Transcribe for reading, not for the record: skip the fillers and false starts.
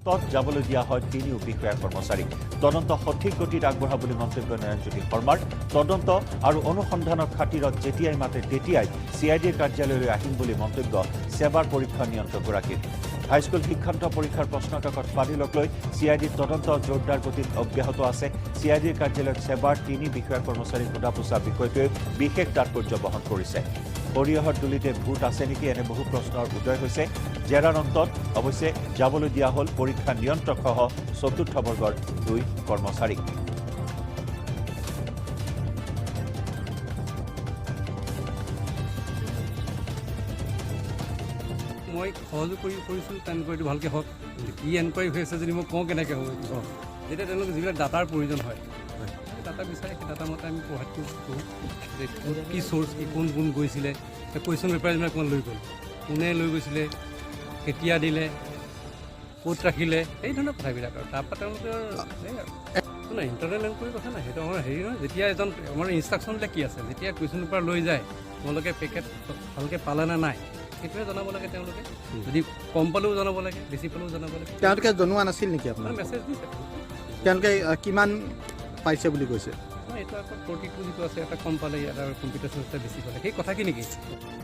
যাবলৈ দিয়া হয় তিনিও বিষয়া কৰ্মচাৰীক তদন্ত সঠিক গতিত আগবঢ়া বুলি মন্তব্য নয়নজ্যোতি শৰ্মাৰ তদন্ত আৰু অনুসন্ধানৰ খাতিৰত যেতিয়াই মাতে তেতিয়াই CIDৰ কাৰ্যালয়লৈ আহিম বুলি মন্তব্য সেৱাৰ পৰীক্ষা নিয়ন্ত্ৰকগৰাকীৰ হাইস্কুল শিক্ষান্ত পৰীক্ষাৰ প্ৰশ্নকাকত ফাদিলক লৈ CIDৰ তদন্ত জোৰদাৰ গতিত অব্যাহত আছে CIDৰ কাৰ্যালয়ত সেৱাৰ তিনি বিষয়া কৰ্মচাৰীক সোধা পোছা বিষয়টোৱে বিশেষ তাৎপৰ্য বহন কৰিছে সৰিয়হৰ দুলিতে ভূত আছে নেকি এনে বহু প্ৰশ্নৰ উদয় হৈছে জেৰাৰ অন্তত অৱশ্যে যাবলৈ দিয়া হ'ল পৰীক্ষা নিয়ন্ত্ৰকসহ চতুৰ্থ বৰ্গৰ দুই কৰ্মচাৰীক মই সহযোগ কৰিছোঁ এনকুৱাৰীটো ভালকৈ হওক কি এনকুৱাৰী হৈ আছে যদি মই কওঁ কেনেকৈ হ'ব যেতিয়া তেওঁলোকে যিবিলাক ডাটাৰ প্ৰয়োজন হয় ডাটা বিচাৰে সেই ডাটা মতে আমি প্ৰভাইড কৰোঁ যে কি চ'ৰ্চ কি কোন কোন গৈছিলে কুৱেশ্যন পেপাৰ যিবিলাক অকণমান লৈ গ'ল কোনে লৈ গৈছিলে কেতিয়া দিলে ক'ত ৰাখিলে এই ধৰণৰ কথাবিলাক আৰু তাৰপৰা তেওঁলোকে নাই ইণ্টাৰনেল এনকুৱাৰী কথা নাই সেইটো আমাৰ হেৰি নহয় যেতিয়া এজন আমাৰ ইনষ্ট্ৰাকশ্যনবিলাক কি আছে যেতিয়া কুৱেশ্যন পেপাৰ লৈ যায় তোমালোকে পেকেট ভালকৈ পালে নে নাই সেইটোৱে জনাব লাগে তেওঁলোকে যদি কম পালেও জনাব লাগে বেছি পালেও জনাব লাগে তেওঁলোকে জনোৱা নাছিল নেকি আপোনাৰ মেছেজ দিছে তেওঁলোকে কিমান পাইছে বুলি কৈছে এইটো আকৌ 42 যিটো আছে এটা কম পালে ইয়াত আৰু কম্পিউটাৰ বেছি পালে সেই কথাখিনি নেকি